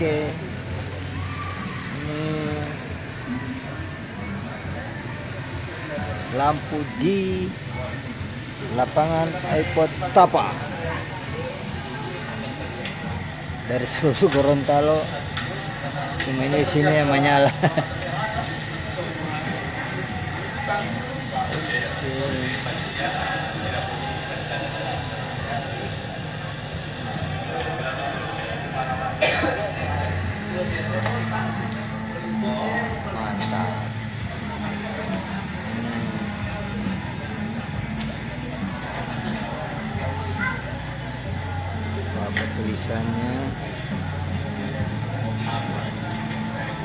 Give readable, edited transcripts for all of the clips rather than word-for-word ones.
Oke. Ini lampu di lapangan iPod Tapa dari seluruh Gorontalo. Cuma ini sini yang menyala. Mantap. Apa tulisannya?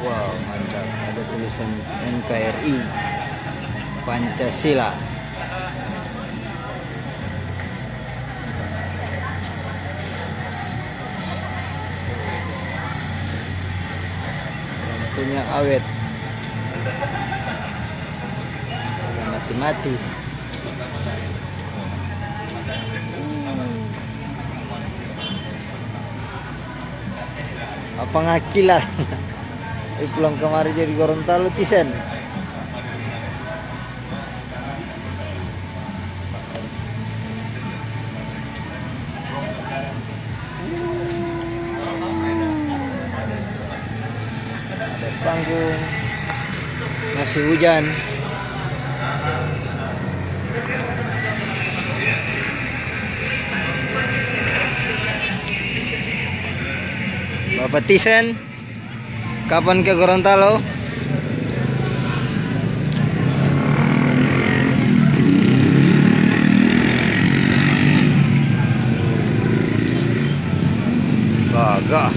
Wow, mantap. Ada tulisan NKRI Pancasila. Lampunya awet. Mati-mati. Apa ngakilan? Pulang kemarin jadi Gorontalo tisen. Ada panggung. Masih hujan. Bapak Tisen, kapan ke Gorontalo? Gagah.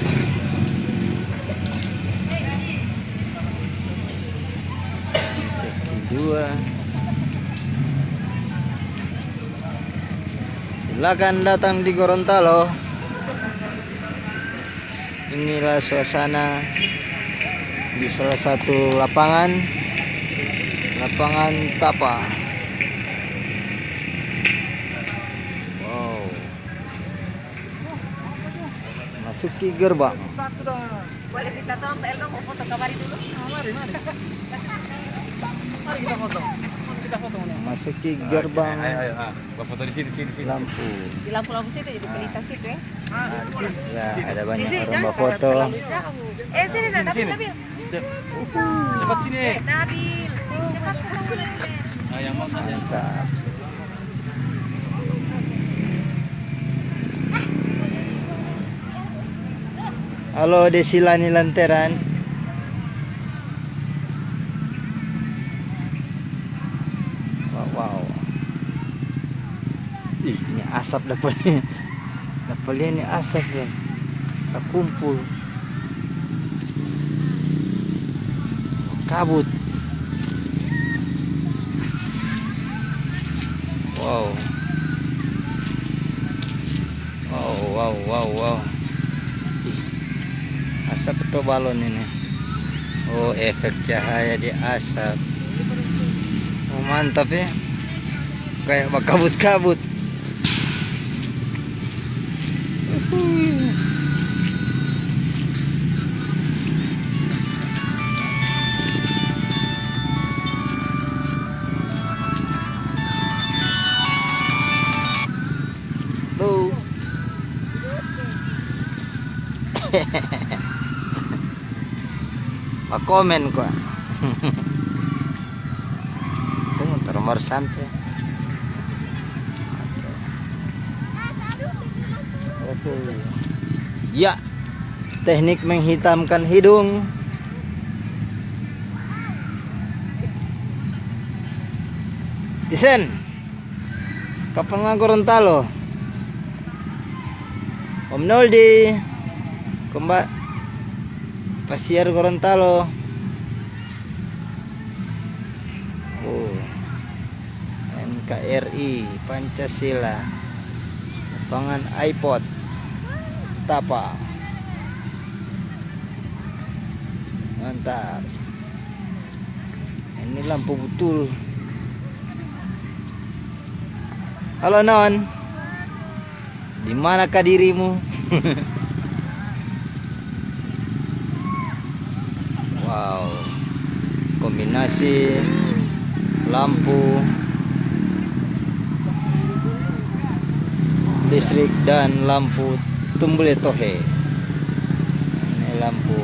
Kedua. Silakan datang di Gorontalo. Inilah suasana di salah satu lapangan Tapa. Wow. Masuki gerbang. Boleh minta tolong PL dong, mau foto kamari dulu? Mari. Mari kita foto. Masuki gerbang. Ayo. Foto di sini. Lampu. Di lampu-lampu situ, di pelita situ ya. Ya, ada banyak orang berfoto. Sini Nabil. Cepat sini. Nabil. Cepat pulang. Yang mana? Mantap. Halo Desilani Lanteran. Wow. Ih, ini asap dapatnya. Dapatnya ini asap ya. Tak kumpul. Kabut. Wow. Ih, asap atau balon ini? Oh, efek cahaya di asap. Oh, mantap ya. Kayak kabut-kabut. Tuh. Pak komen kok. Tunggu termor santai. Ya, teknik menghitamkan hidung. Tisen, kapan nggak Gorontalo? Om Noldi, kembali Pasiar Gorontalo. Oh, NKRI Pancasila, lapangan iPod Tapa. Mantap. Ini lampu betul. Halo Non, di manakah dirimu? Wow, kombinasi lampu listrik dan lampu tumbule tohe. Ini lampu.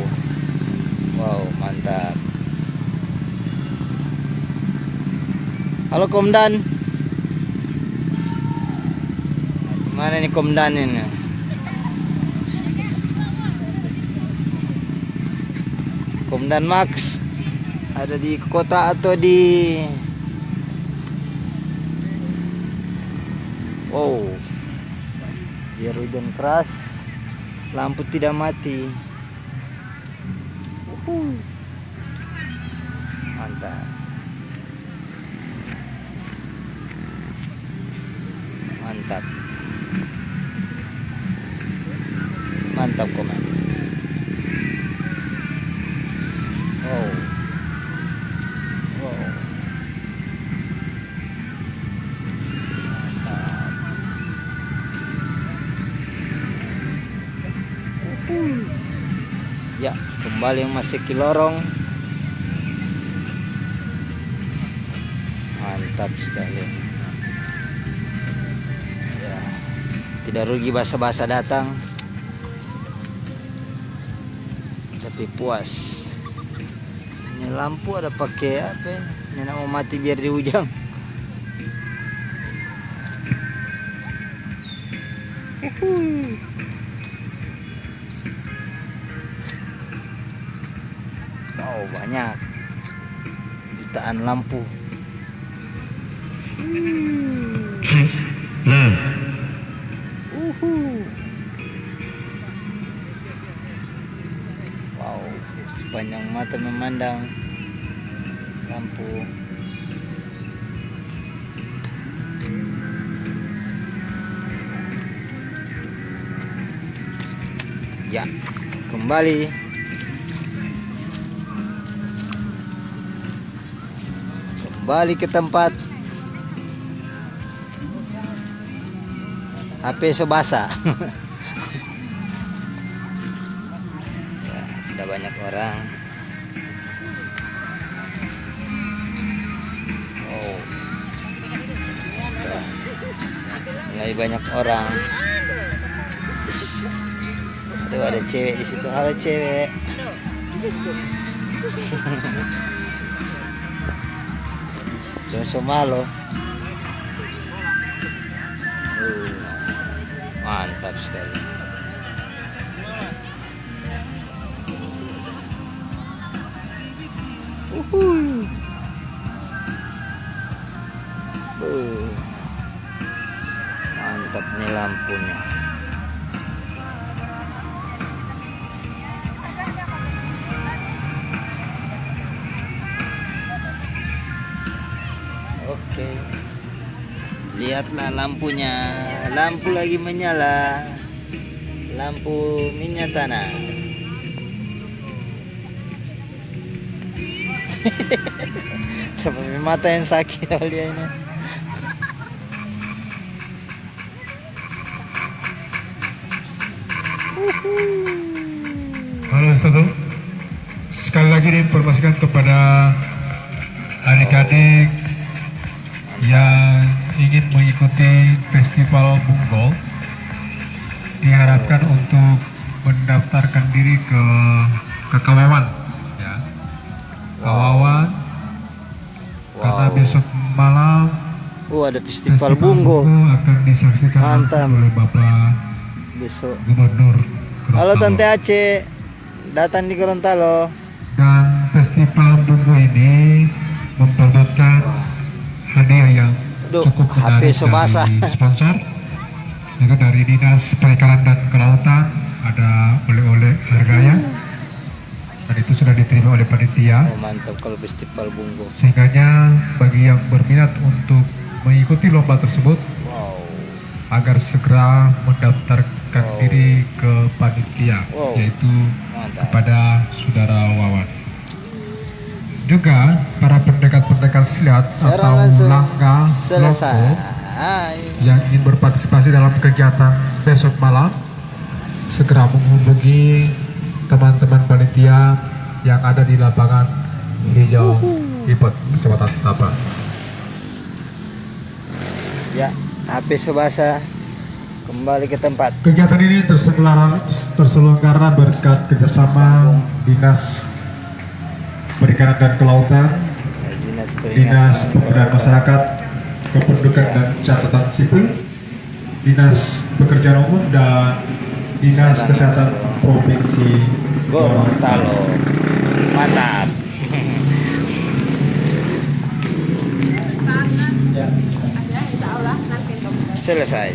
Wow, mantap. Halo Komdan. Mana nih Komdan ini? Komdan Max ada di kota atau di wow, biar hujan keras lampu tidak mati. Mantap. Mantap. Mantap Koman. Wow. Wow. Mantap. Ya, kembali memasuki lorong. Mantap sekali. Ya, tidak rugi basa-basa datang, tapi puas. Ini lampu ada pakai apa? Ini nak mau mati biar dihujang. Oh, banyak jutaan lampu. Wow, sepanjang mata memandang lampu. Ya, kembali. Kembali ke tempat. HP sebasa. Ya, sudah banyak orang. Oh, mulai banyak orang. Aduh, ada cewek di situ. Halo cewek. Jangan somalo. Mantap sekali. Mantap nih lampunya. Oke. Lihatlah lampunya. Lampu lagi menyala. Lampu minyak tanah. Sampai mata yang sakit dia ini. Halo satu. Sekali lagi diinformasikan kepada adik-adik yang ingin mengikuti festival Bunggol, diharapkan untuk mendaftarkan diri ke Kawawan, ya. Kawawan, karena besok malam ada festival Bungo akan disaksikan mantap oleh Bapak besok. Gubernur Gorontalo. Halo Tante Aceh, datang di Gorontalo. Dan festival Bungo ini memperebutkan hadiah yang cukup menarik dari sponsor, yaitu dari Dinas Perikanan dan Kelautan. Ada oleh-oleh harganya, dan itu sudah diterima oleh panitia. Oh, mantap kalau festival Bungo. Sehingga bagi yang berminat untuk mengikuti lomba tersebut, agar segera mendaftarkan diri ke panitia, yaitu kepada saudara Wawan. Juga para pendekat-pendekat silat atau langga loko yang ingin berpartisipasi dalam kegiatan besok malam, segera menghubungi teman-teman panitia yang ada di lapangan hijau Ipet, Kecamatan Tapa. Ya, HP Subasa kembali ke tempat. Kegiatan ini terselenggara berkat kerjasama Dinas Perikanan dan Kelautan, Dinas Pemberdayaan Masyarakat, Kependudukan dan Catatan Sipil, Dinas Pekerjaan Umum, dan Dinas Kesehatan Provinsi Gorontalo. Mantap. Ada, insya Allah nanti kamu. Selesai.